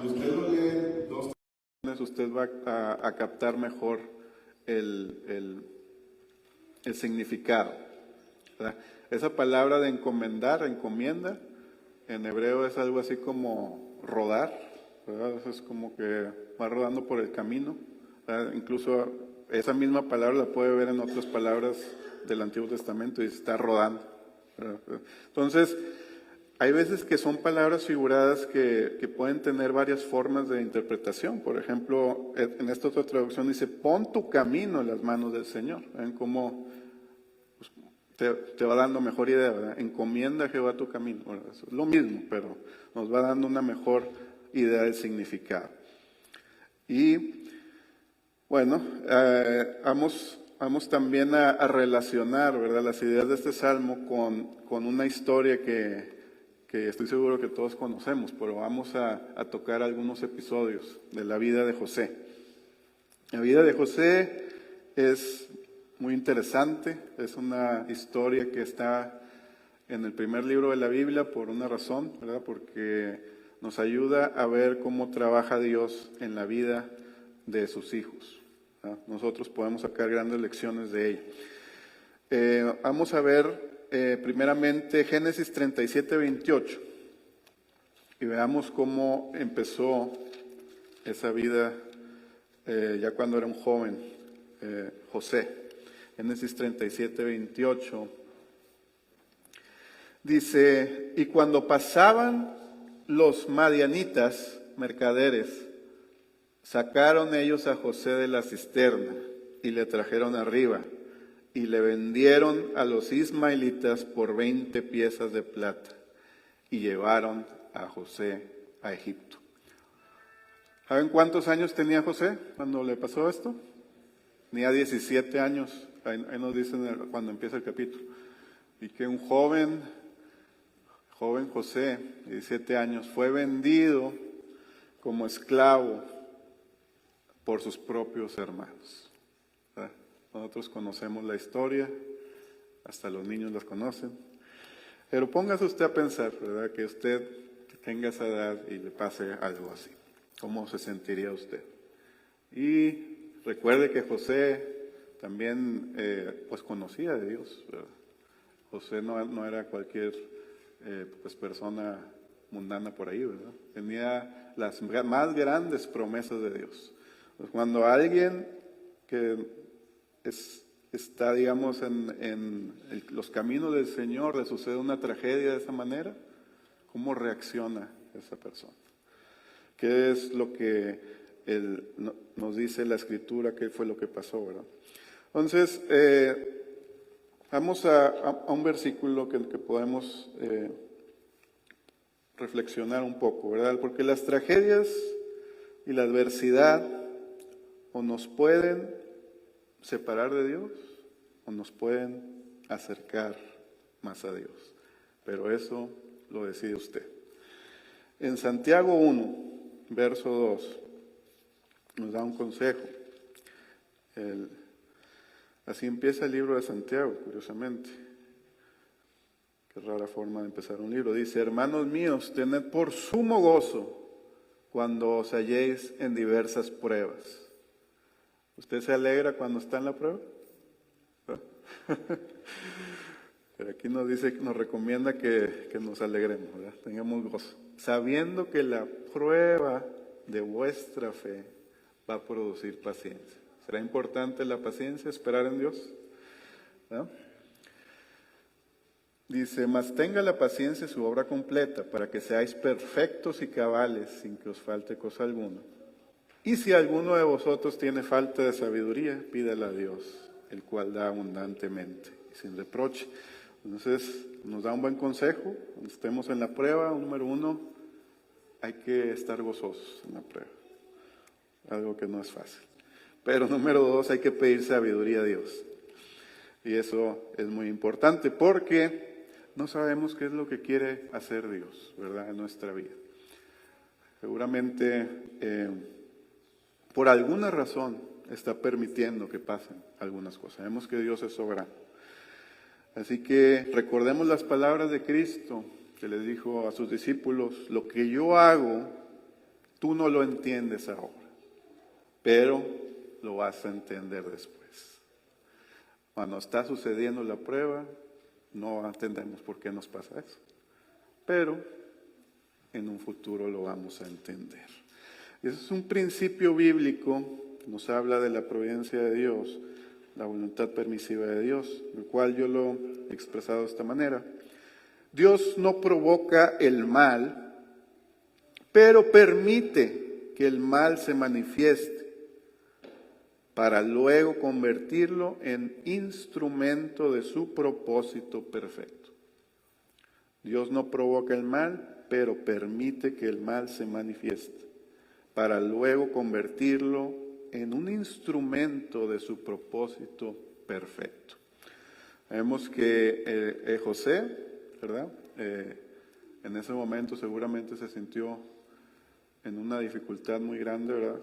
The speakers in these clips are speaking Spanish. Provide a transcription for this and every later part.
cuando usted lo lee dos veces, usted va a captar mejor el significado, ¿verdad? Esa palabra de encomendar, encomienda, en hebreo es algo así como rodar, ¿verdad? Eso es como que va rodando por el camino, ¿verdad? Incluso esa misma palabra la puede ver en otras palabras del Antiguo Testamento y está rodando, ¿verdad? Entonces, hay veces que son palabras figuradas que pueden tener varias formas de interpretación. Por ejemplo, en esta otra traducción dice, pon tu camino en las manos del Señor. ¿Ven cómo te va dando mejor idea, ¿verdad? Encomienda a Jehová tu camino. Bueno, eso es lo mismo, pero nos va dando una mejor idea del significado. Y bueno, vamos también a relacionar, ¿verdad?, las ideas de este salmo con una historia que estoy seguro que todos conocemos, pero vamos a tocar algunos episodios de la vida de José. La vida de José es muy interesante, es una historia que está en el primer libro de la Biblia por una razón, ¿verdad? Porque nos ayuda a ver cómo trabaja Dios en la vida de sus hijos, ¿verdad? Nosotros podemos sacar grandes lecciones de ella. Vamos a ver primeramente Génesis 37, 28 y veamos cómo empezó esa vida ya cuando era un joven José. Génesis 37, 28 dice, y cuando pasaban los madianitas, mercaderes, sacaron ellos a José de la cisterna y le trajeron arriba y le vendieron a los ismaelitas por 20 piezas de plata y llevaron a José a Egipto. ¿Saben cuántos años tenía José cuando le pasó esto? Tenía 17 años, ahí nos dicen cuando empieza el capítulo. Y que un joven José, 17 años, fue vendido como esclavo por sus propios hermanos. ¿Verdad? Nosotros conocemos la historia, hasta los niños la conocen. Pero póngase usted a pensar, ¿verdad?, que usted tenga esa edad y le pase algo así. ¿Cómo se sentiría usted? Y recuerde que José también pues conocía de Dios, ¿verdad? José no era cualquier pues persona mundana por ahí, ¿verdad? Tenía las más grandes promesas de Dios. Pues cuando alguien que está, digamos, en los caminos del Señor, le sucede una tragedia de esa manera, ¿cómo reacciona esa persona? ¿Qué es lo que nos dice la Escritura? ¿Qué fue lo que pasó, verdad? Entonces, vamos a un versículo que podemos reflexionar un poco, ¿verdad? Porque las tragedias y la adversidad o nos pueden separar de Dios o nos pueden acercar más a Dios. Pero eso lo decide usted. En Santiago 1, verso 2, nos da un consejo. Así empieza el libro de Santiago, curiosamente. Qué rara forma de empezar un libro. Dice, hermanos míos, tened por sumo gozo cuando os halléis en diversas pruebas. ¿Usted se alegra cuando está en la prueba? Pero aquí nos dice, nos recomienda que nos alegremos, ¿verdad? Tengamos gozo, sabiendo que la prueba de vuestra fe va a producir paciencia. ¿Será importante la paciencia, esperar en Dios? ¿No? Dice, mas tenga la paciencia su obra completa, para que seáis perfectos y cabales, sin que os falte cosa alguna. Y si alguno de vosotros tiene falta de sabiduría, pídala a Dios, el cual da abundantemente y sin reproche. Entonces, nos da un buen consejo. Cuando estemos en la prueba, número 1, hay que estar gozosos en la prueba. Algo que no es fácil. Pero número 2, hay que pedir sabiduría a Dios. Y eso es muy importante porque no sabemos qué es lo que quiere hacer Dios, ¿verdad?, en nuestra vida. Seguramente, por alguna razón, está permitiendo que pasen algunas cosas. Sabemos que Dios es soberano. Así que recordemos las palabras de Cristo que les dijo a sus discípulos, lo que yo hago, Tú no lo entiendes ahora, pero lo vas a entender después. Cuando está sucediendo la prueba, no entendemos por qué nos pasa eso, pero en un futuro lo vamos a entender. Y eso es un principio bíblico que nos habla de la providencia de Dios, la voluntad permisiva de Dios, el cual yo lo he expresado de esta manera. Dios no provoca el mal, pero permite que el mal se manifieste para luego convertirlo en instrumento de su propósito perfecto. Dios no provoca el mal, pero permite que el mal se manifieste para luego convertirlo en un instrumento de su propósito perfecto. Vemos que José, ¿verdad? En ese momento seguramente se sintió en una dificultad muy grande, ¿verdad?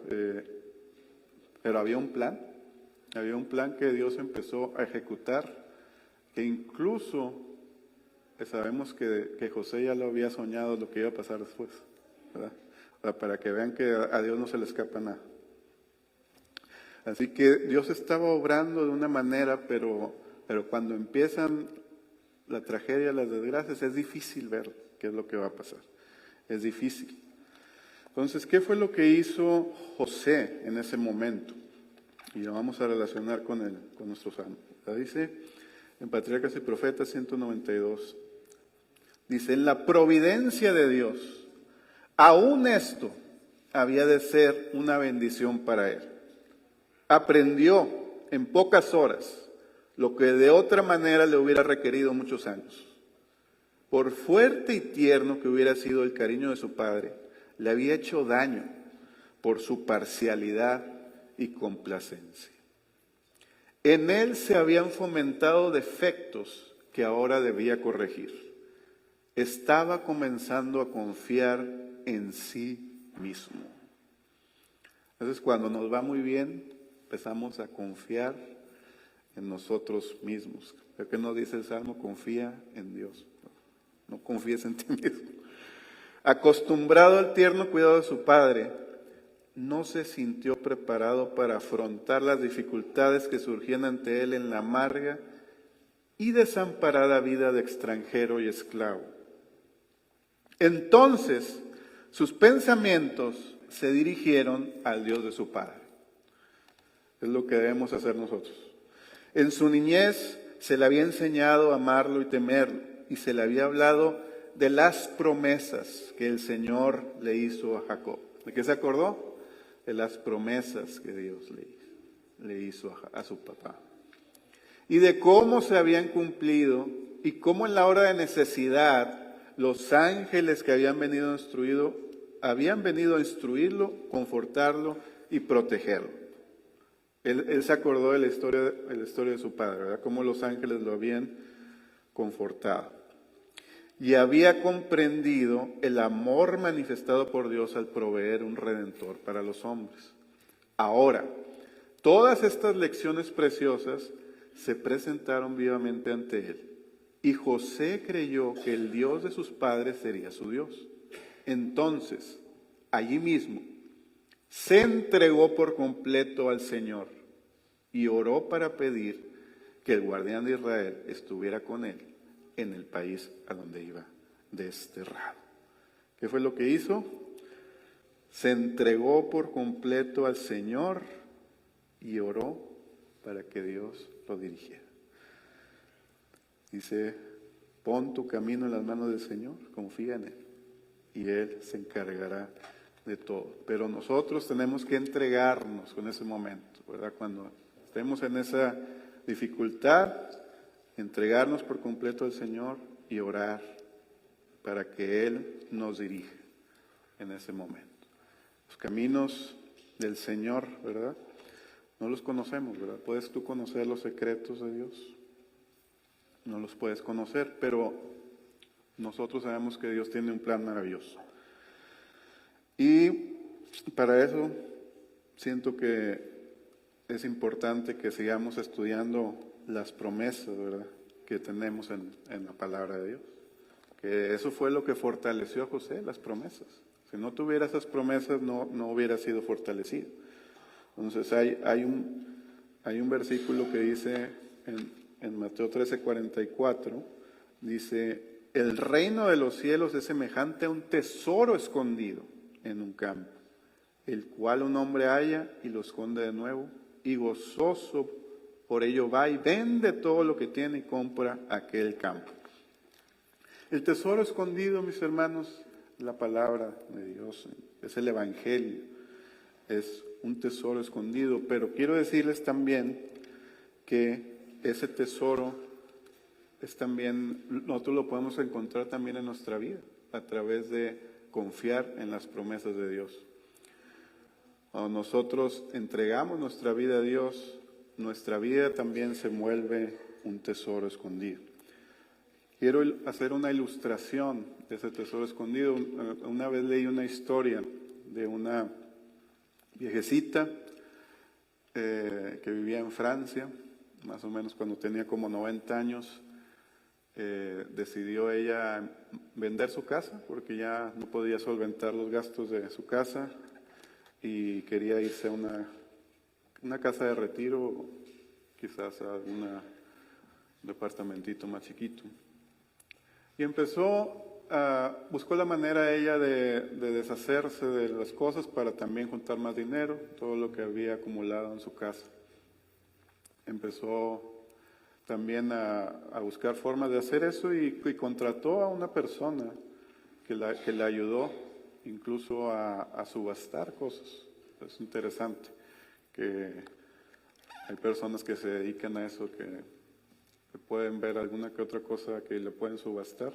Pero había un plan que Dios empezó a ejecutar, que incluso sabemos que José ya lo había soñado lo que iba a pasar después, ¿verdad? Para que vean que a Dios no se le escapa nada. Así que Dios estaba obrando de una manera, pero cuando empiezan la tragedia, las desgracias, es difícil ver qué es lo que va a pasar. Es difícil. Entonces, ¿qué fue lo que hizo José en ese momento? Y lo vamos a relacionar con nuestro salmo. Dice en Patriarcas y Profetas 192, dice, en la providencia de Dios, aún esto había de ser una bendición para él. Aprendió en pocas horas lo que de otra manera le hubiera requerido muchos años. Por fuerte y tierno que hubiera sido el cariño de su padre, le había hecho daño por su parcialidad y complacencia. En él se habían fomentado defectos que ahora debía corregir. Estaba comenzando a confiar en sí mismo. Entonces, cuando nos va muy bien, empezamos a confiar en nosotros mismos. ¿Qué nos dice el Salmo? Confía en Dios. No confíes en ti mismo. Acostumbrado al tierno cuidado de su padre, no se sintió preparado para afrontar las dificultades que surgían ante él en la amarga y desamparada vida de extranjero y esclavo. Entonces, sus pensamientos se dirigieron al Dios de su padre. Es lo que debemos hacer nosotros. En su niñez se le había enseñado a amarlo y temerlo, y se le había hablado de las promesas que el Señor le hizo a Jacob. ¿De qué se acordó? De las promesas que Dios le hizo a su papá. Y de cómo se habían cumplido y cómo en la hora de necesidad los ángeles que habían venido a instruirlo, confortarlo y protegerlo. Él se acordó de la historia de su padre, ¿verdad? Cómo los ángeles lo habían confortado. Y había comprendido el amor manifestado por Dios al proveer un redentor para los hombres. Ahora, todas estas lecciones preciosas se presentaron vivamente ante él. Y José creyó que el Dios de sus padres sería su Dios. Entonces, allí mismo, se entregó por completo al Señor y oró para pedir que el guardián de Israel estuviera con él en el país a donde iba desterrado. ¿Qué fue lo que hizo? Se entregó por completo al Señor y oró para que Dios lo dirigiera. Dice, pon tu camino en las manos del Señor, confía en Él y Él se encargará de todo. Pero nosotros tenemos que entregarnos con ese momento, ¿verdad? Cuando estemos en esa dificultad, entregarnos por completo al Señor y orar para que Él nos dirija en ese momento. Los caminos del Señor, ¿verdad? No los conocemos, ¿verdad? ¿Puedes tú conocer los secretos de Dios? No los puedes conocer, pero nosotros sabemos que Dios tiene un plan maravilloso. Y para eso siento que es importante que sigamos estudiando las promesas, ¿verdad?, que tenemos en la palabra de Dios. Que eso fue lo que fortaleció a José, las promesas. Si no tuviera esas promesas, no hubiera sido fortalecido. Entonces hay un versículo que dice en Mateo 13:44, dice: el reino de los cielos es semejante a un tesoro escondido en un campo, el cual un hombre halla y lo esconde de nuevo, y gozoso por ello va y vende todo lo que tiene y compra aquel campo. El tesoro escondido, mis hermanos, la palabra de Dios, es el Evangelio, es un tesoro escondido, pero quiero decirles también que ese tesoro es también, nosotros lo podemos encontrar también en nuestra vida, a través de confiar en las promesas de Dios. Cuando nosotros entregamos nuestra vida a Dios, nuestra vida también se vuelve un tesoro escondido. Quiero hacer una ilustración de ese tesoro escondido. Una vez leí una historia de una viejecita que vivía en Francia, más o menos cuando tenía como 90 años. Decidió ella vender su casa porque ya no podía solventar los gastos de su casa y quería irse a una casa de retiro, quizás a un departamentito más chiquito. Y buscó la manera ella de deshacerse de las cosas para también juntar más dinero, todo lo que había acumulado en su casa. Empezó también a buscar formas de hacer eso y contrató a una persona que la ayudó incluso a subastar cosas. Es interesante que hay personas que se dedican a eso, que pueden ver alguna que otra cosa que le pueden subastar.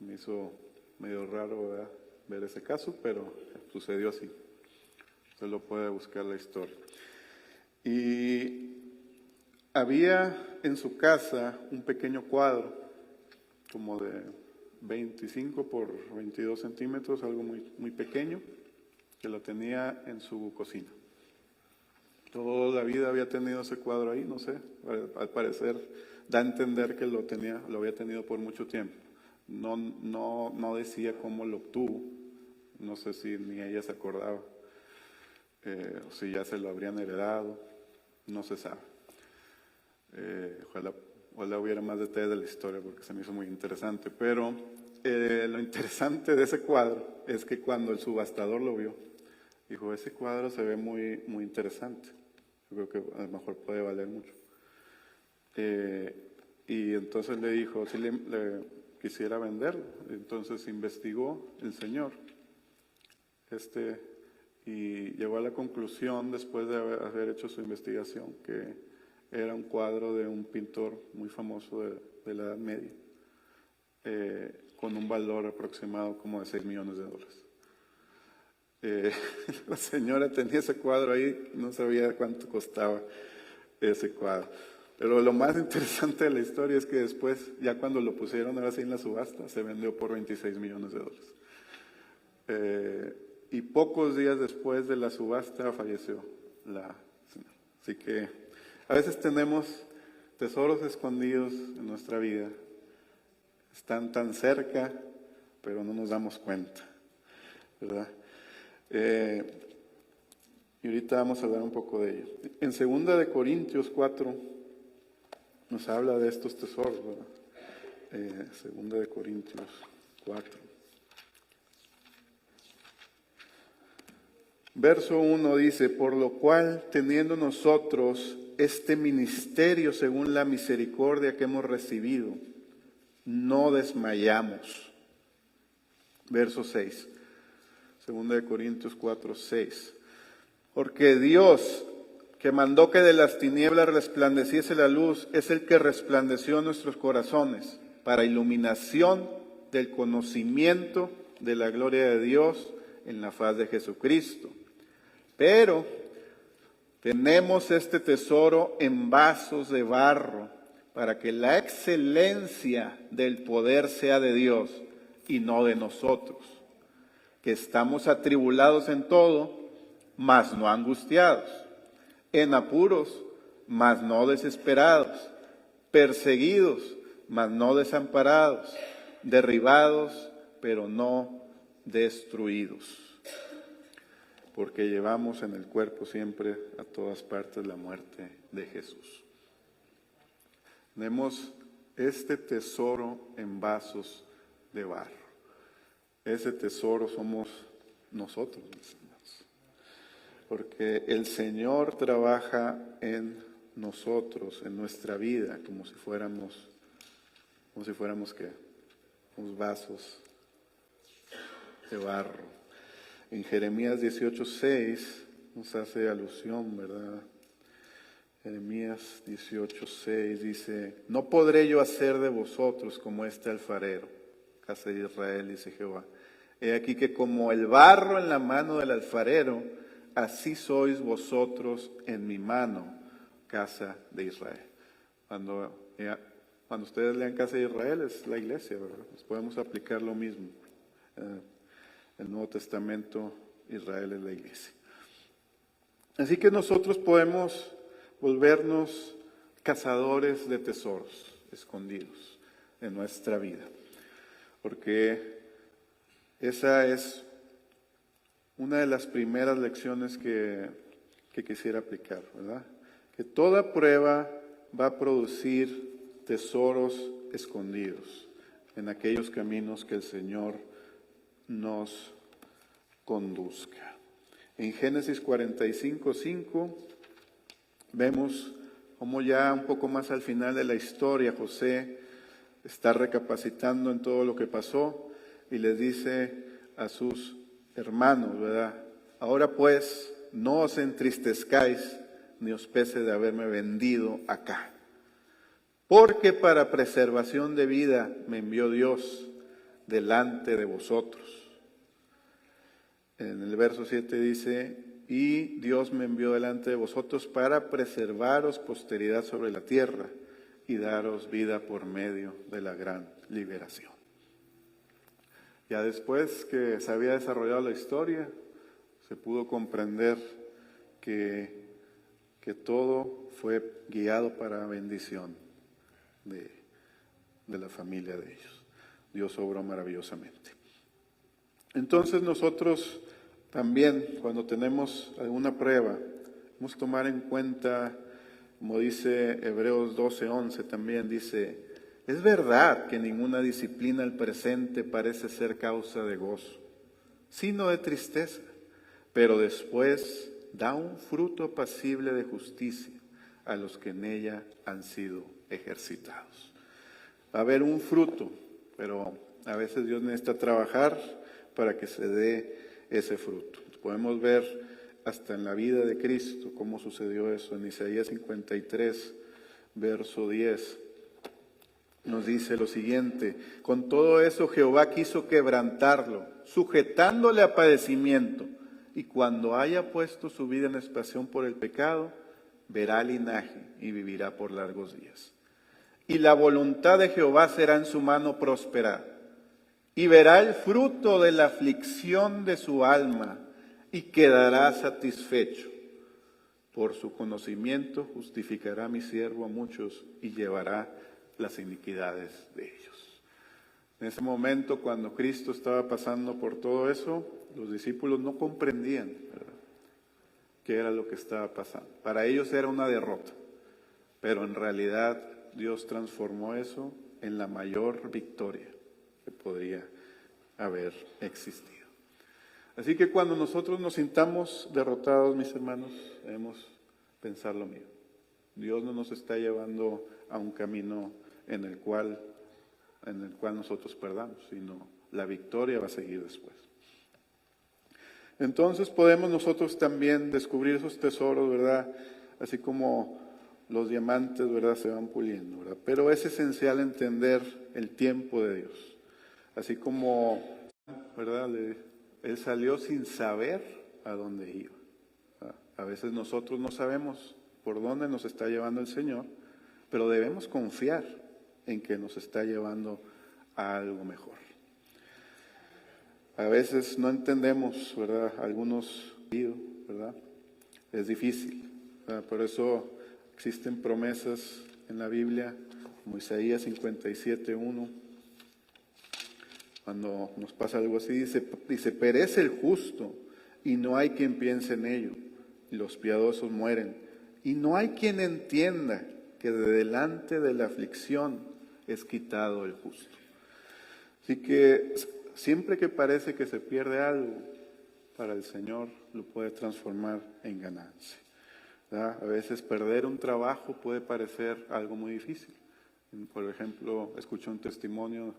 Me hizo medio raro, ¿verdad?, ver ese caso, pero sucedió así. Usted lo puede buscar la historia. Y había en su casa un pequeño cuadro, como de 25 por 22 centímetros, algo muy, muy pequeño, que lo tenía en su cocina. Toda la vida había tenido ese cuadro ahí, no sé, al parecer da a entender que lo había tenido por mucho tiempo. No decía cómo lo obtuvo, no sé si ni ella se acordaba, o si ya se lo habrían heredado, no se sabe. Ojalá hubiera más detalles de la historia porque se me hizo muy interesante, pero lo interesante de ese cuadro es que cuando el subastador lo vio, dijo: ese cuadro se ve muy, muy interesante, yo creo que a lo mejor puede valer mucho. Y entonces le dijo si le quisiera venderlo. Entonces investigó el señor y llegó a la conclusión, después de haber hecho su investigación, que era un cuadro de un pintor muy famoso de la Edad Media, con un valor aproximado como de $6 millones. La señora tenía ese cuadro ahí, no sabía cuánto costaba ese cuadro. Pero lo más interesante de la historia es que después, ya cuando lo pusieron ahora sí en la subasta, se vendió por $26 millones. Y pocos días después de la subasta falleció la señora. Así que a veces tenemos tesoros escondidos en nuestra vida. Están tan cerca, pero no nos damos cuenta, ¿verdad? Y ahorita vamos a hablar un poco de ello. En 2 Corintios 4 nos habla de estos tesoros, ¿verdad? 2 Corintios 4. Verso 1 dice: por lo cual, teniendo nosotros este ministerio según la misericordia que hemos recibido, no desmayamos. Verso 6. 2 Corintios 4, 6. Porque Dios, que mandó que de las tinieblas resplandeciese la luz, es el que resplandeció en nuestros corazones para iluminación del conocimiento de la gloria de Dios en la faz de Jesucristo. Pero tenemos este tesoro en vasos de barro, para que la excelencia del poder sea de Dios y no de nosotros, que estamos atribulados en todo, mas no angustiados, en apuros, mas no desesperados, perseguidos, mas no desamparados, derribados, pero no destruidos, porque llevamos en el cuerpo siempre a todas partes la muerte de Jesús. Tenemos este tesoro en vasos de barro. Ese tesoro somos nosotros, mis hermanos, porque el Señor trabaja en nosotros, en nuestra vida, como si fuéramos ¿qué? Unos vasos de barro. En Jeremías 18:6 nos hace alusión, ¿verdad? Jeremías 18:6 dice: no podré yo hacer de vosotros como este alfarero, casa de Israel, dice Jehová. He aquí que como el barro en la mano del alfarero, así sois vosotros en mi mano, casa de Israel. Cuando ustedes lean casa de Israel, es la iglesia, ¿verdad? Pues podemos aplicar lo mismo. El Nuevo Testamento, Israel es la iglesia. Así que nosotros podemos volvernos cazadores de tesoros escondidos en nuestra vida, porque esa es una de las primeras lecciones que quisiera aplicar, ¿verdad? Que toda prueba va a producir tesoros escondidos en aquellos caminos que el Señor nos conduzca. En Génesis 45:5 vemos cómo ya un poco más al final de la historia José está recapacitando en todo lo que pasó y les dice a sus hermanos, ¿verdad? Ahora pues, no os entristezcáis ni os pese de haberme vendido acá, porque para preservación de vida me envió Dios delante de vosotros. En el verso 7 dice: y Dios me envió delante de vosotros para preservaros posteridad sobre la tierra y daros vida por medio de la gran liberación. Ya después que se había desarrollado la historia, se pudo comprender que todo fue guiado para bendición de la familia de ellos. Dios obró maravillosamente. Entonces nosotros también, cuando tenemos alguna prueba, vamos a tomar en cuenta, como dice Hebreos 12:11 también, dice: es verdad que ninguna disciplina al presente parece ser causa de gozo, sino de tristeza, pero después da un fruto apacible de justicia a los que en ella han sido ejercitados. Va a haber un fruto, pero a veces Dios necesita trabajar para que se dé ese fruto. Podemos ver hasta en la vida de Cristo cómo sucedió eso. En Isaías 53, verso 10, nos dice lo siguiente: con todo eso Jehová quiso quebrantarlo, sujetándole a padecimiento, y cuando haya puesto su vida en expiación por el pecado, verá linaje y vivirá por largos días. Y la voluntad de Jehová será en su mano prosperar, y verá el fruto de la aflicción de su alma, y quedará satisfecho. Por su conocimiento justificará a mi siervo a muchos, y llevará las iniquidades de ellos. En ese momento, cuando Cristo estaba pasando por todo eso, los discípulos no comprendían, ¿verdad?, qué era lo que estaba pasando. Para ellos era una derrota, pero en realidad Dios transformó eso en la mayor victoria que podría haber existido. Así que cuando nosotros nos sintamos derrotados, mis hermanos, debemos pensar lo mismo. Dios no nos está llevando a un camino en el cual nosotros perdamos, sino la victoria va a seguir después. Entonces podemos nosotros también descubrir esos tesoros, ¿verdad? Así como los diamantes, ¿verdad?, se van puliendo, ¿verdad? Pero es esencial entender el tiempo de Dios. Así como, ¿verdad?, Él salió sin saber a dónde iba. A veces nosotros no sabemos por dónde nos está llevando el Señor, pero debemos confiar en que nos está llevando a algo mejor. A veces no entendemos, ¿verdad?, algunos, ¿verdad? Es difícil, ¿verdad? Por eso existen promesas en la Biblia, como Isaías 57:1. Cuando nos pasa algo así, dice, perece el justo y no hay quien piense en ello. Y los piadosos mueren. Y no hay quien entienda que de delante de la aflicción es quitado el justo. Así que siempre que parece que se pierde algo, para el Señor lo puede transformar en ganancia. ¿Verdad? A veces perder un trabajo puede parecer algo muy difícil. Por ejemplo, escuché un testimonio,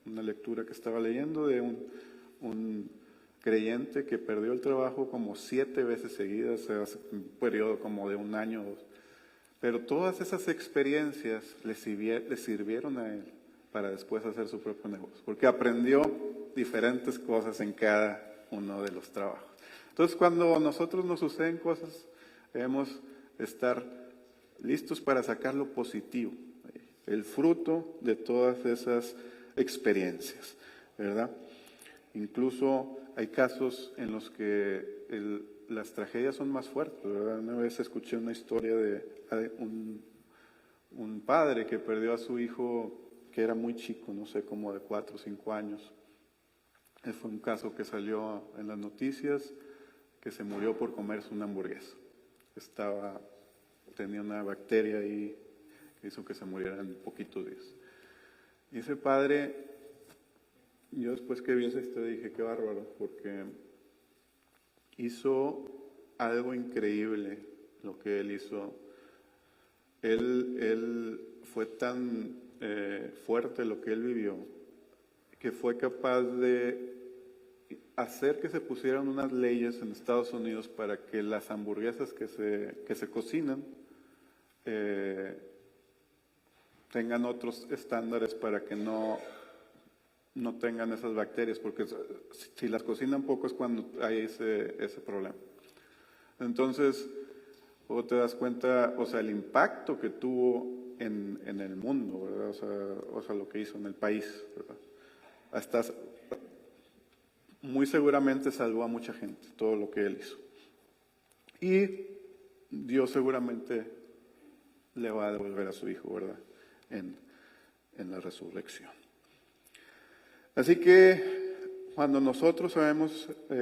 una lectura que estaba leyendo de un creyente que perdió el trabajo como 7 veces seguidas, hace un periodo como de 1 año o 2. Pero todas esas experiencias le sirvieron a él para después hacer su propio negocio, porque aprendió diferentes cosas en cada uno de los trabajos. Entonces, cuando a nosotros nos suceden cosas, debemos estar listos para sacar lo positivo, el fruto de todas esas experiencias, ¿verdad? Incluso hay casos en los que las tragedias son más fuertes, ¿verdad? Una vez escuché una historia de un padre que perdió a su hijo que era muy chico, no sé, como de 4 o 5 años. Fue un caso que salió en las noticias, que se murió por comerse una hamburguesa. Tenía una bacteria ahí que hizo que se muriera en poquitos días. Y ese padre, yo después que vi esa historia dije, qué bárbaro, porque hizo algo increíble lo que él hizo. Él fue tan fuerte lo que él vivió, que fue capaz de hacer que se pusieran unas leyes en Estados Unidos para que las hamburguesas que se cocinan tengan otros estándares para que no tengan esas bacterias, porque si las cocinan poco es cuando hay ese problema. Entonces, luego te das cuenta, o sea, el impacto que tuvo en el mundo, ¿verdad? O sea, lo que hizo en el país, ¿verdad? Hasta muy seguramente salvó a mucha gente, todo lo que él hizo. Y Dios seguramente le va a devolver a su hijo, ¿verdad? En la resurrección. Así que cuando nosotros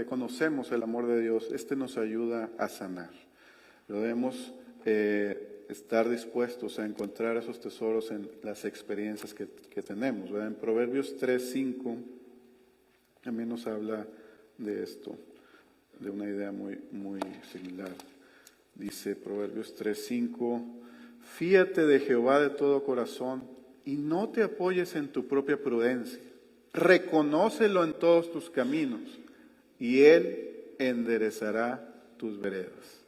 conocemos el amor de Dios, nos ayuda a sanar. Debemos estar dispuestos a encontrar esos tesoros en las experiencias que tenemos, ¿verdad? En Proverbios 3:5 también nos habla de esto, de una idea muy, muy similar. Dice Proverbios 3:5, fíate de Jehová de todo corazón y no te apoyes en tu propia prudencia. Reconócelo en todos tus caminos y Él enderezará tus veredas.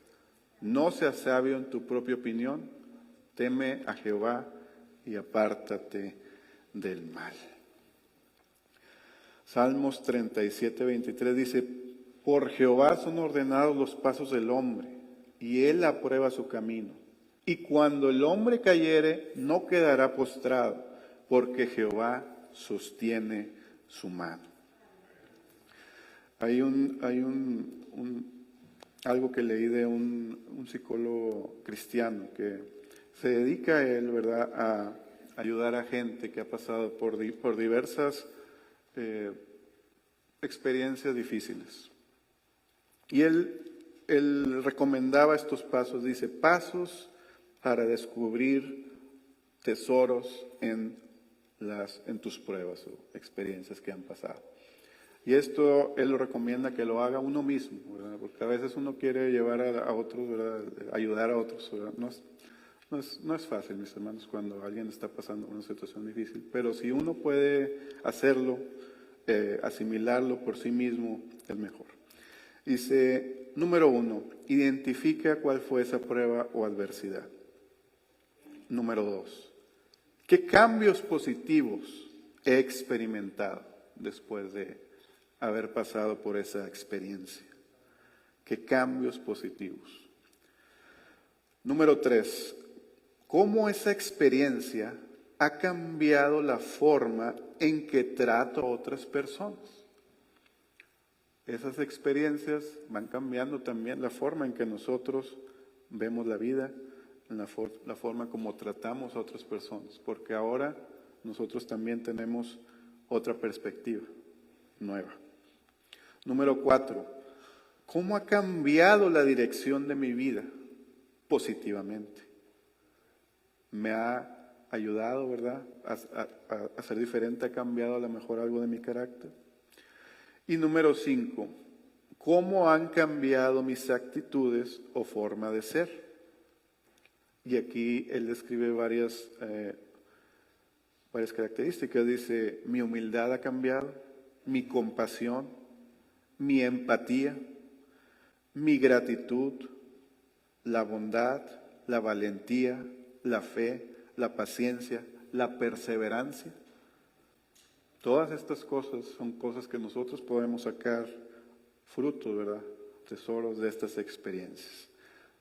No seas sabio en tu propia opinión, teme a Jehová y apártate del mal. Salmos 37:23 dice, por Jehová son ordenados los pasos del hombre, y Él aprueba su camino. Y cuando el hombre cayere, no quedará postrado, porque Jehová sostiene su mano. Hay algo que leí de un psicólogo cristiano que se dedica a él, ¿verdad?, a ayudar a gente que ha pasado por diversas experiencias difíciles. Y él recomendaba estos pasos, dice, pasos para descubrir tesoros en tus pruebas o experiencias que han pasado. Y esto él lo recomienda que lo haga uno mismo, ¿verdad? Porque a veces uno quiere llevar a otros, ¿verdad?, ayudar a otros, ¿verdad? No es fácil, mis hermanos, cuando alguien está pasando una situación difícil, pero si uno puede hacerlo, asimilarlo por sí mismo, es mejor. Dice, número 1, identifica cuál fue esa prueba o adversidad. Número 2, ¿qué cambios positivos he experimentado después de haber pasado por esa experiencia? ¿Qué cambios positivos? Número 3, ¿cómo esa experiencia ha cambiado la forma en que trato a otras personas? Esas experiencias van cambiando también la forma en que nosotros vemos la vida, la forma como tratamos a otras personas, porque ahora nosotros también tenemos otra perspectiva nueva. Número 4, ¿cómo ha cambiado la dirección de mi vida positivamente? Me ha ayudado, ¿verdad?, a ser diferente, ha cambiado a lo mejor algo de mi carácter. Y número 5, ¿cómo han cambiado mis actitudes o forma de ser? Y aquí él describe varias características. Dice, mi humildad ha cambiado, mi compasión, mi empatía, mi gratitud, la bondad, la valentía, la fe, la paciencia, la perseverancia. Todas estas cosas son cosas que nosotros podemos sacar frutos, ¿verdad?, tesoros de estas experiencias.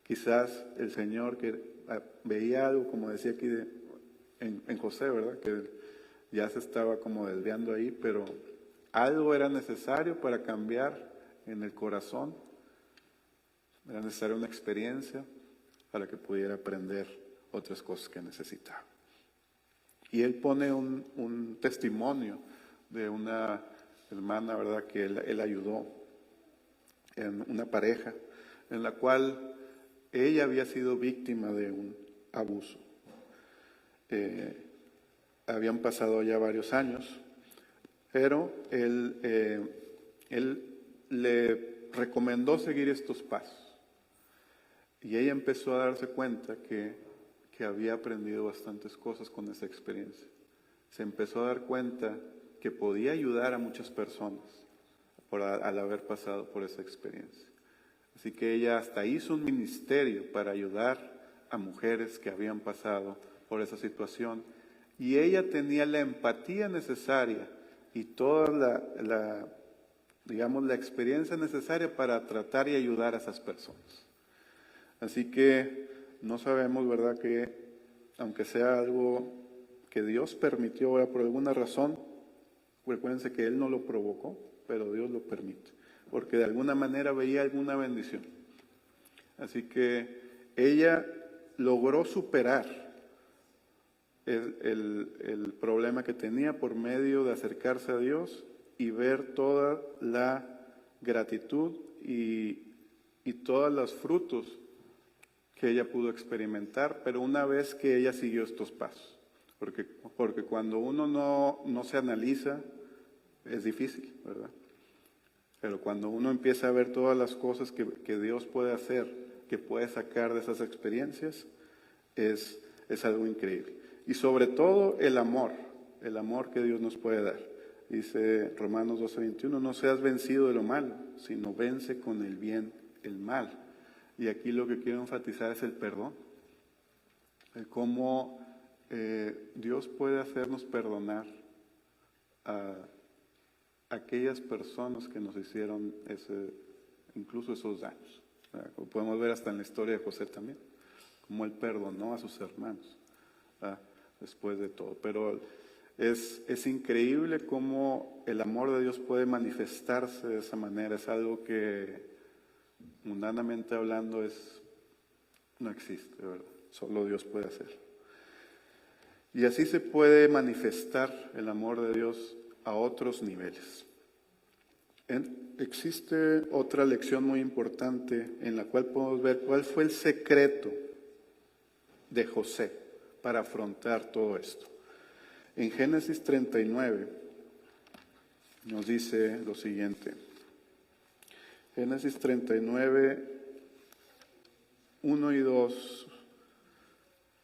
Quizás el Señor que veía algo, como decía aquí en José, ¿verdad?, que ya se estaba como desviando ahí, pero algo era necesario para cambiar en el corazón. Era necesaria una experiencia para que pudiera aprender otras cosas que necesitaba. Y él pone un testimonio de una hermana, ¿verdad?, que él ayudó en una pareja en la cual ella había sido víctima de un abuso. Habían pasado ya varios años, pero él le recomendó seguir estos pasos. Y ella empezó a darse cuenta que había aprendido bastantes cosas con esa experiencia. Se empezó a dar cuenta que podía ayudar a muchas personas al haber pasado por esa experiencia. Así que ella hasta hizo un ministerio para ayudar a mujeres que habían pasado por esa situación. Y ella tenía la empatía necesaria y toda la experiencia necesaria para tratar y ayudar a esas personas. Así que no sabemos, ¿verdad?, que aunque sea algo que Dios permitió, ¿verdad?, por alguna razón, recuérdense que Él no lo provocó, pero Dios lo permite, porque de alguna manera veía alguna bendición. Así que ella logró superar el problema que tenía por medio de acercarse a Dios y ver toda la gratitud y todos los frutos que ella pudo experimentar, pero una vez que ella siguió estos pasos. Porque cuando uno no se analiza, es difícil, ¿verdad? Pero cuando uno empieza a ver todas las cosas que Dios puede hacer, que puede sacar de esas experiencias, es algo increíble. Y sobre todo el amor que Dios nos puede dar. Dice Romanos 12:21, no seas vencido de lo malo, sino vence con el bien el mal. Y aquí lo que quiero enfatizar es el perdón. El cómo Dios puede hacernos perdonar a aquellas personas que nos hicieron incluso esos daños. Como podemos ver hasta en la historia de José también, cómo él perdonó a sus hermanos después de todo. Pero es increíble cómo el amor de Dios puede manifestarse de esa manera. Es algo que mundanamente hablando no existe, ¿verdad? Solo Dios puede hacer. Y así se puede manifestar el amor de Dios a otros niveles. Existe otra lección muy importante en la cual podemos ver cuál fue el secreto de José para afrontar todo esto. En Génesis 39 nos dice lo siguiente. Génesis 39, 1 y 2,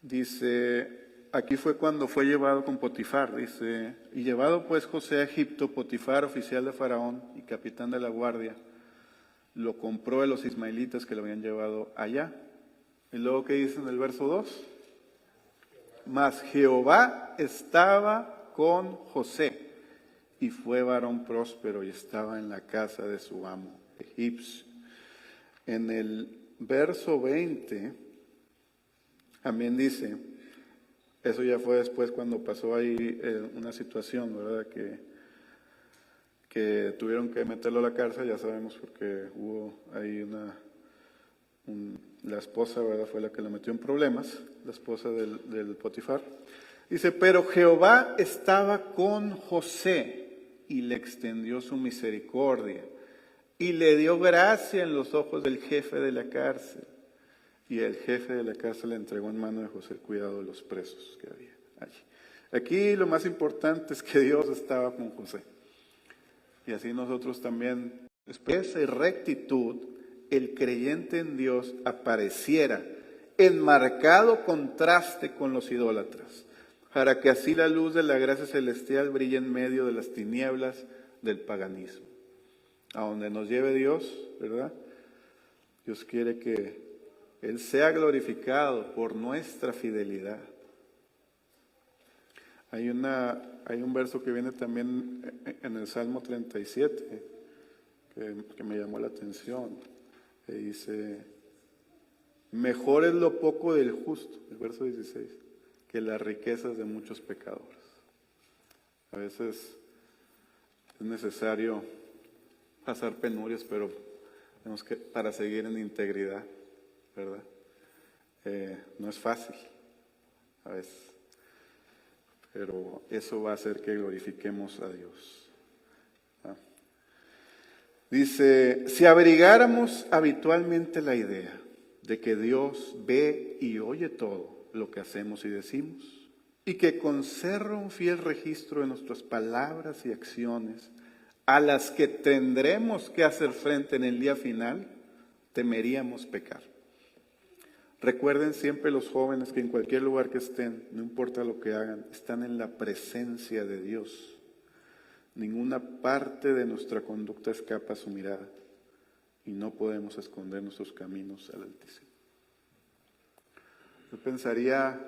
dice, aquí fue cuando fue llevado con Potifar, dice, y llevado pues José a Egipto, Potifar, oficial de Faraón y capitán de la guardia, lo compró de los ismaelitas que lo habían llevado allá. Y luego, ¿qué dice en el verso 2? Mas Jehová estaba con José, y fue varón próspero y estaba en la casa de su amo egipcio. En el verso 20 también dice, eso ya fue después cuando pasó ahí una situación, ¿verdad?, que tuvieron que meterlo a la cárcel, ya sabemos, porque hubo ahí la esposa, ¿verdad?, fue la que lo metió en problemas, la esposa del Potifar. Dice, pero Jehová estaba con José y le extendió su misericordia y le dio gracia en los ojos del jefe de la cárcel. Y el jefe de la cárcel le entregó en mano de José el cuidado de los presos que había allí. Aquí lo más importante es que Dios estaba con José. Y así nosotros también, después de rectitud, el creyente en Dios apareciera en marcado contraste con los idólatras, para que así la luz de la gracia celestial brille en medio de las tinieblas del paganismo. A donde nos lleve Dios, ¿verdad? Dios quiere que Él sea glorificado por nuestra fidelidad. Hay un verso que viene también en el Salmo 37 que me llamó la atención, que dice, mejor es lo poco del justo, el verso 16, que las riquezas de muchos pecadores. A veces es necesario pasar penurias, pero tenemos que, para seguir en integridad, ¿verdad? No es fácil a veces, pero eso va a hacer que glorifiquemos a Dios. ¿Ah? Dice, si abrigáramos habitualmente la idea de que Dios ve y oye todo lo que hacemos y decimos, y que conserva un fiel registro de nuestras palabras y acciones, a las que tendremos que hacer frente en el día final, temeríamos pecar. Recuerden siempre los jóvenes que en cualquier lugar que estén, no importa lo que hagan, están en la presencia de Dios. Ninguna parte de nuestra conducta escapa a su mirada y no podemos esconder nuestros caminos al Altísimo. Yo pensaría,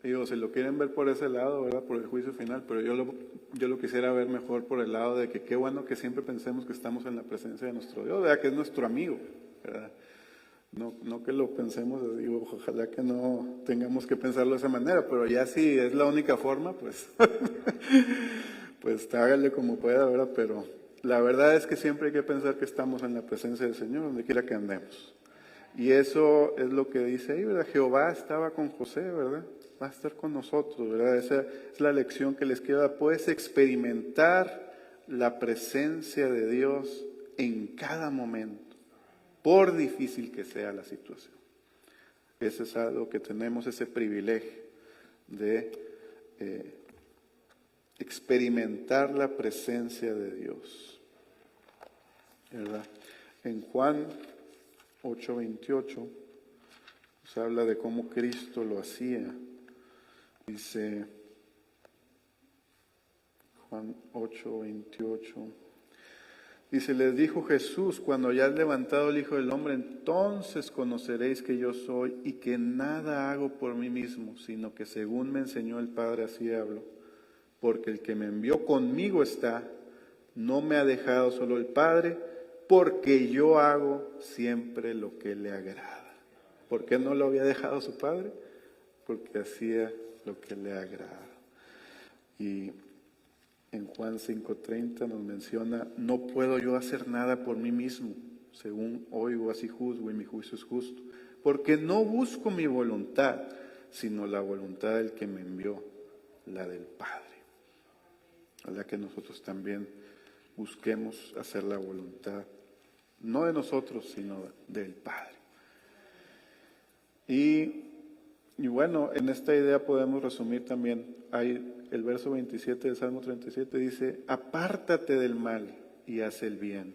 digo, si lo quieren ver por ese lado, ¿verdad? Por el juicio final, pero yo lo quisiera ver mejor por el lado de que qué bueno que siempre pensemos que estamos en la presencia de nuestro Dios, ¿verdad? Que es nuestro amigo, ¿verdad? No que lo pensemos, digo, ojalá que no tengamos que pensarlo de esa manera, pero ya si es la única forma, pues, pues hágale como pueda, ¿verdad? Pero la verdad es que siempre hay que pensar que estamos en la presencia del Señor, donde quiera que andemos. Y eso es lo que dice ahí, ¿verdad? Jehová estaba con José, ¿verdad? Va a estar con nosotros, ¿verdad? Esa es la lección que les quiero dar. Puedes experimentar la presencia de Dios en cada momento, por difícil que sea la situación. Ese es algo que tenemos, ese privilegio de experimentar la presencia de Dios, ¿verdad? En Juan 8:28 nos habla de cómo Cristo lo hacía. Dice Juan 8:28. Dice, les dijo Jesús, cuando hayáis levantado el Hijo del Hombre, entonces conoceréis que yo soy y que nada hago por mí mismo, sino que según me enseñó el Padre así hablo. Porque el que me envió conmigo está, no me ha dejado solo el Padre, porque yo hago siempre lo que le agrada. ¿Por qué no lo había dejado su Padre? Porque hacía lo que le agrada. Y en Juan 5:30 nos menciona, no puedo yo hacer nada por mí mismo, según oigo así juzgo y mi juicio es justo, porque no busco mi voluntad, sino la voluntad del que me envió, la del Padre. Ojalá que nosotros también busquemos hacer la voluntad, no de nosotros, sino del Padre. Y bueno, en esta idea podemos resumir también, hay el verso 27 del Salmo 37 dice, apártate del mal y haz el bien,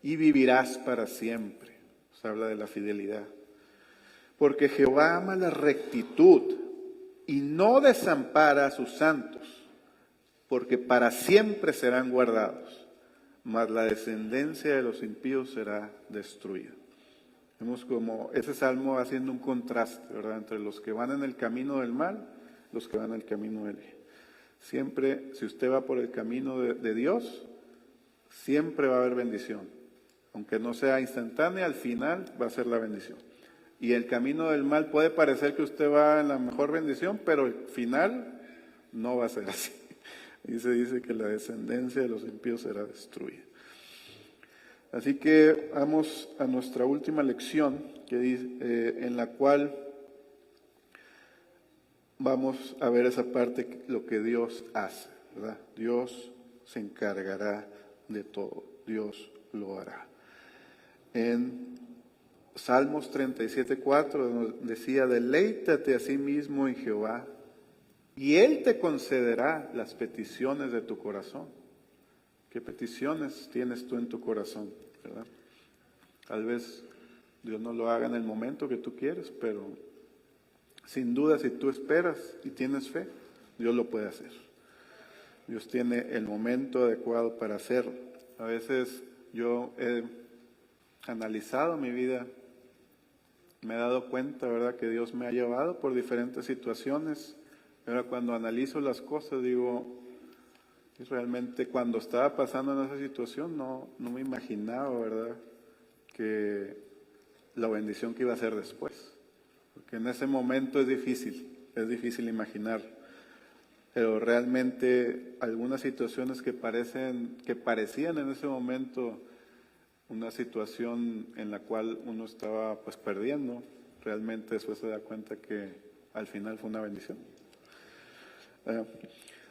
y vivirás para siempre. Se habla de la fidelidad. Porque Jehová ama la rectitud y no desampara a sus santos, porque para siempre serán guardados, mas la descendencia de los impíos será destruida. Vemos como ese salmo haciendo un contraste, ¿verdad?, entre los que van en el camino del mal, los que van en el camino del bien. Siempre, si usted va por el camino de Dios, siempre va a haber bendición. Aunque no sea instantánea, al final va a ser la bendición. Y el camino del mal puede parecer que usted va en la mejor bendición, pero el final no va a ser así. Y se dice que la descendencia de los impíos será destruida. Así que vamos a nuestra última lección, que dice, en la cual vamos a ver esa parte, lo que Dios hace, ¿verdad? Dios se encargará de todo, Dios lo hará. En Salmos 37:4 nos decía, deleítate a sí mismo en Jehová, y Él te concederá las peticiones de tu corazón. ¿Qué peticiones tienes tú en tu corazón, verdad? Tal vez Dios no lo haga en el momento que tú quieres, pero sin duda si tú esperas y tienes fe, Dios lo puede hacer. Dios tiene el momento adecuado para hacerlo. A veces yo he analizado mi vida, me he dado cuenta, ¿verdad?, que Dios me ha llevado por diferentes situaciones. Pero cuando analizo las cosas, digo, realmente cuando estaba pasando en esa situación no me imaginaba, ¿verdad?, que la bendición que iba a ser después. Porque en ese momento es difícil imaginar. Pero realmente algunas situaciones que parecían en ese momento una situación en la cual uno estaba pues perdiendo, realmente después se da cuenta que al final fue una bendición.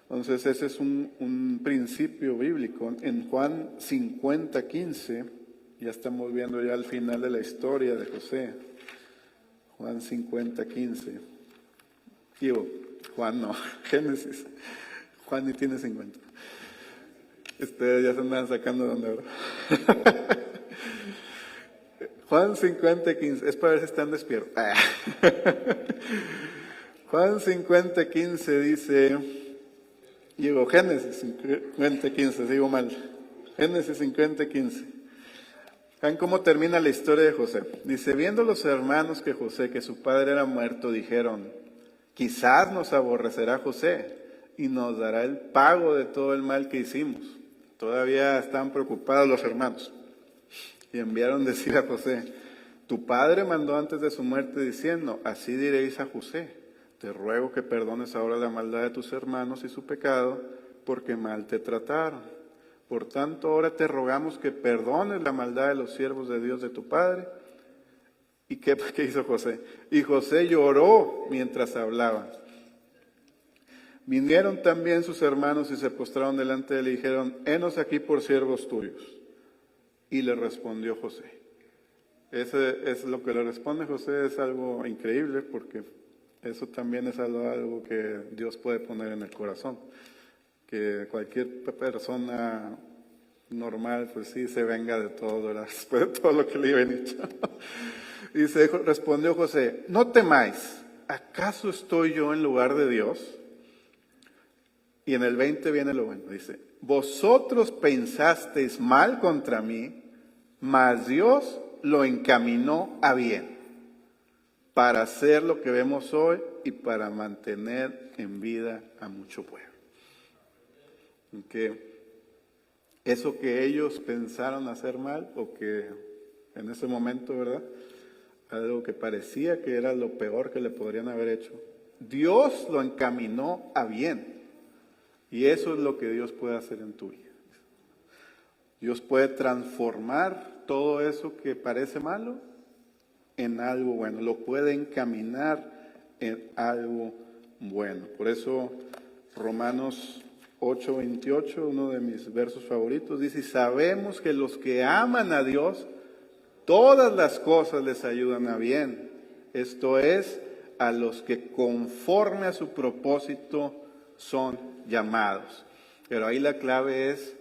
Entonces ese es un principio bíblico. En Juan 50:15, ya estamos viendo ya al final de la historia de José. Juan 50:15. Digo, Juan no, Génesis. Juan ni tiene 50. Ustedes ya se andan sacando de onda, ¿verdad? Juan 50:15, es para ver si están despiertos. Juan 50:15 dice, digo Génesis 50:15, digo mal, Génesis 50:15. ¿Ven cómo termina la historia de José? Dice, viendo los hermanos que José, que su padre era muerto, dijeron, quizás nos aborrecerá José y nos dará el pago de todo el mal que hicimos. Todavía están preocupados los hermanos. Y enviaron decir a José, tu padre mandó antes de su muerte diciendo, así diréis a José, te ruego que perdones ahora la maldad de tus hermanos y su pecado, porque mal te trataron. Por tanto, ahora te rogamos que perdones la maldad de los siervos de Dios de tu padre. ¿Y qué hizo José? Y José lloró mientras hablaba. Vinieron también sus hermanos y se postraron delante de él y dijeron, henos aquí por siervos tuyos. Y le respondió José. Ese es lo que le responde José, es algo increíble porque eso también es algo que Dios puede poner en el corazón. Que cualquier persona normal, pues sí, se venga de todo, ¿verdad? Después de todo lo que le iban hecho. Y respondió José, no temáis, ¿acaso estoy yo en lugar de Dios? Y en el 20 viene lo bueno, dice, vosotros pensasteis mal contra mí, mas Dios lo encaminó a bien, para hacer lo que vemos hoy y para mantener en vida a mucho pueblo. Que eso que ellos pensaron hacer mal, o que en ese momento, ¿verdad?, algo que parecía que era lo peor que le podrían haber hecho, Dios lo encaminó a bien. Y eso es lo que Dios puede hacer en tu vida. Dios puede transformar todo eso que parece malo en algo bueno. Lo puede encaminar en algo bueno. Por eso Romanos 8:28, uno de mis versos favoritos, dice, sabemos que los que aman a Dios, todas las cosas les ayudan a bien. Esto es, a los que conforme a su propósito son llamados. Pero ahí la clave es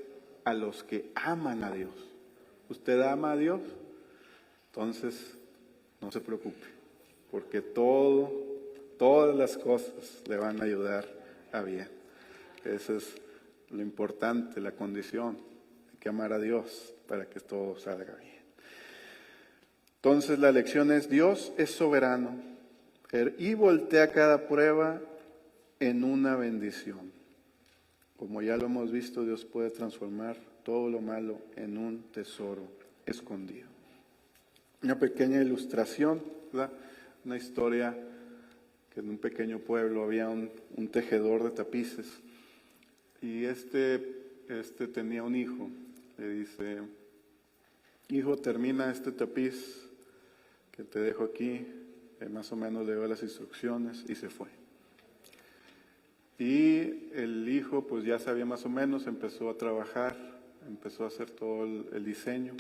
a los que aman a Dios. ¿Usted ama a Dios? Entonces, no se preocupe, porque todas las cosas le van a ayudar a bien. Eso es lo importante, la condición. Hay que amar a Dios para que todo salga bien. Entonces la lección es, Dios es soberano y voltea cada prueba en una bendición. Como ya lo hemos visto, Dios puede transformar todo lo malo en un tesoro escondido. Una pequeña ilustración, ¿verdad? Una historia que en un pequeño pueblo había un tejedor de tapices y este tenía un hijo. Le dice, hijo, termina este tapiz que te dejo aquí, más o menos le dio las instrucciones y se fue. Y el hijo pues ya sabía más o menos, empezó a trabajar, empezó a hacer todo el diseño,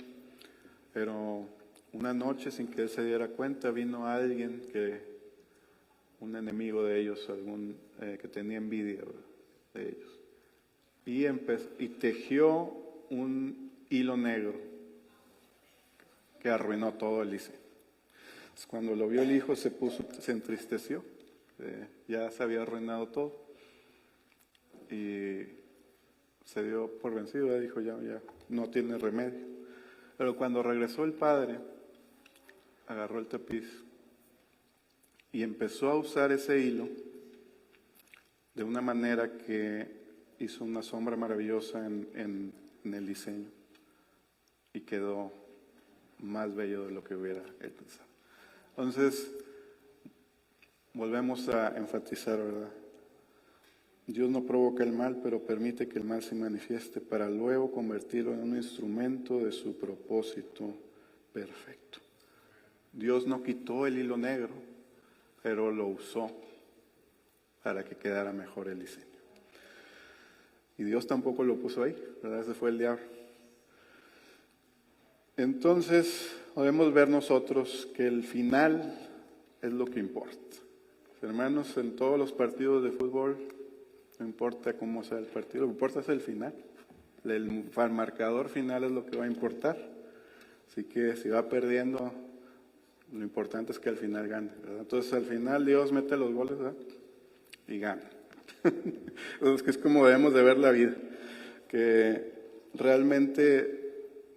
pero una noche sin que él se diera cuenta vino alguien un enemigo de ellos, que tenía envidia de ellos, y tejió un hilo negro que arruinó todo el diseño. Entonces, cuando lo vio el hijo se entristeció, ya se había arruinado todo y se dio por vencido, dijo ya no tiene remedio. Pero cuando regresó el padre, agarró el tapiz y empezó a usar ese hilo de una manera que hizo una sombra maravillosa en el diseño y quedó más bello de lo que hubiera él pensado. Entonces, volvemos a enfatizar, ¿verdad? Dios no provoca el mal, pero permite que el mal se manifieste para luego convertirlo en un instrumento de su propósito perfecto. Dios no quitó el hilo negro, pero lo usó para que quedara mejor el diseño. Y Dios tampoco lo puso ahí, ¿verdad? Ese fue el diablo. Entonces, podemos ver nosotros que el final es lo que importa. Hermanos, en todos los partidos de fútbol, no importa cómo sea el partido, lo que importa es el final. El marcador final es lo que va a importar. Así que si va perdiendo, lo importante es que al final gane, ¿verdad? Entonces al final Dios mete los goles, ¿verdad? Y gana. Entonces que es como debemos de ver la vida. Que realmente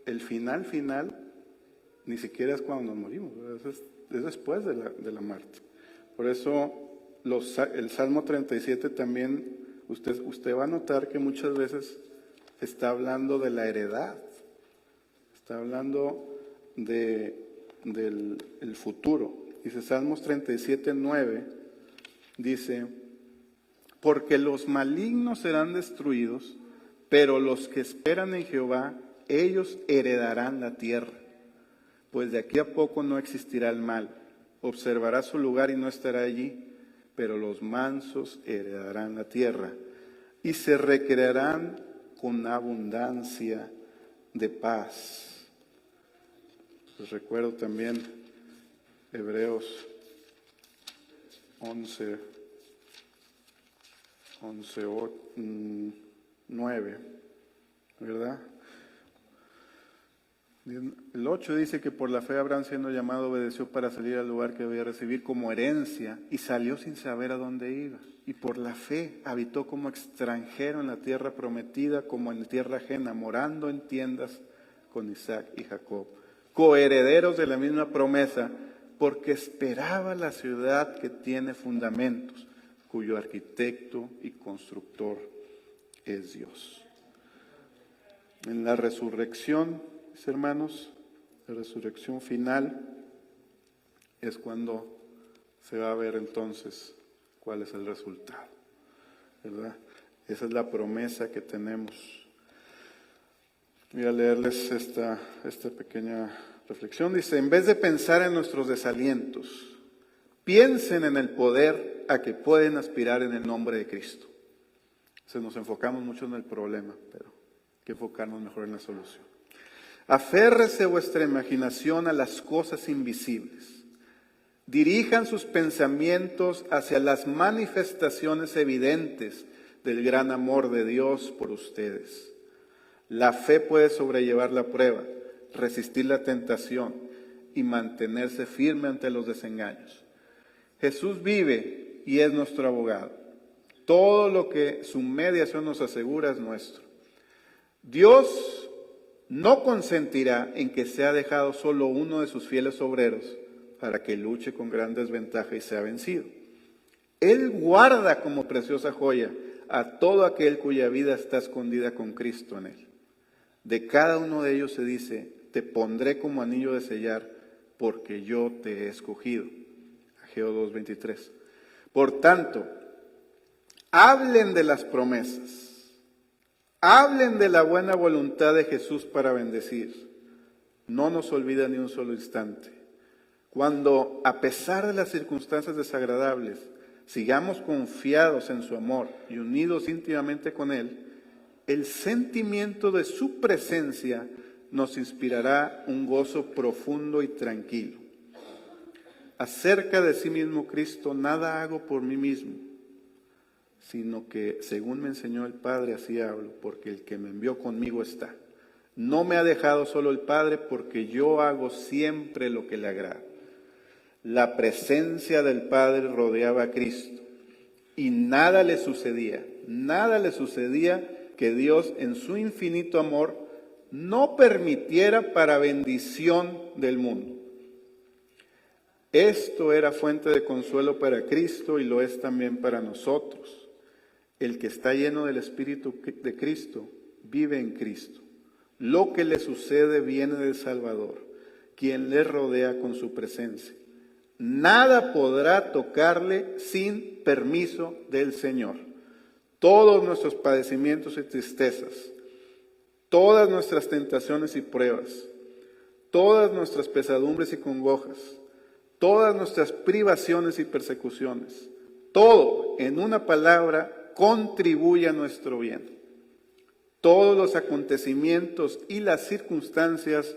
el final ni siquiera es cuando nos morimos, ¿verdad? Es después de la muerte. Por eso el Salmo 37 también, usted va a notar que muchas veces está hablando de la heredad, está hablando del futuro. Dice Salmos 37:9, dice, porque los malignos serán destruidos, pero los que esperan en Jehová, ellos heredarán la tierra. Pues de aquí a poco no existirá el mal, observará su lugar y no estará allí, pero los mansos heredarán la tierra y se recrearán con abundancia de paz. Les recuerdo también Hebreos 9, ¿verdad? El 8 dice que por la fe Abraham, siendo llamado, obedeció para salir al lugar que debía recibir como herencia y salió sin saber a dónde iba. Y por la fe habitó como extranjero en la tierra prometida, como en tierra ajena, morando en tiendas con Isaac y Jacob, coherederos de la misma promesa, porque esperaba la ciudad que tiene fundamentos, cuyo arquitecto y constructor es Dios. En la resurrección, mis hermanos, la resurrección final es cuando se va a ver entonces cuál es el resultado, ¿verdad? Esa es la promesa que tenemos. Voy a leerles esta pequeña reflexión. Dice, en vez de pensar en nuestros desalientos, piensen en el poder a que pueden aspirar en el nombre de Cristo. Nos enfocamos mucho en el problema, pero hay que enfocarnos mejor en la solución. Aférrese vuestra imaginación a las cosas invisibles. Dirijan sus pensamientos hacia las manifestaciones evidentes del gran amor de Dios por ustedes. La fe puede sobrellevar la prueba, resistir la tentación y mantenerse firme ante los desengaños. Jesús vive y es nuestro abogado. Todo lo que su mediación nos asegura es nuestro. Dios no consentirá en que sea dejado solo uno de sus fieles obreros para que luche con gran desventaja y sea vencido. Él guarda como preciosa joya a todo aquel cuya vida está escondida con Cristo en él. De cada uno de ellos se dice, te pondré como anillo de sellar, porque yo te he escogido. Ageo 2:23. Por tanto, hablen de las promesas. Hablen de la buena voluntad de Jesús para bendecir. No nos olvida ni un solo instante. Cuando, a pesar de las circunstancias desagradables, sigamos confiados en su amor y unidos íntimamente con Él, el sentimiento de su presencia nos inspirará un gozo profundo y tranquilo. Acerca de sí mismo Cristo, nada hago por mí mismo, sino que, según me enseñó el Padre, así hablo, porque el que me envió conmigo está. No me ha dejado solo el Padre, porque yo hago siempre lo que le agrada. La presencia del Padre rodeaba a Cristo, y nada le sucedía que Dios, en su infinito amor, no permitiera para bendición del mundo. Esto era fuente de consuelo para Cristo y lo es también para nosotros. El que está lleno del Espíritu de Cristo vive en Cristo. Lo que le sucede viene del Salvador, quien le rodea con su presencia. Nada podrá tocarle sin permiso del Señor. Todos nuestros padecimientos y tristezas, todas nuestras tentaciones y pruebas, todas nuestras pesadumbres y congojas, todas nuestras privaciones y persecuciones, todo, en una palabra, contribuye a nuestro bien. Todos los acontecimientos y las circunstancias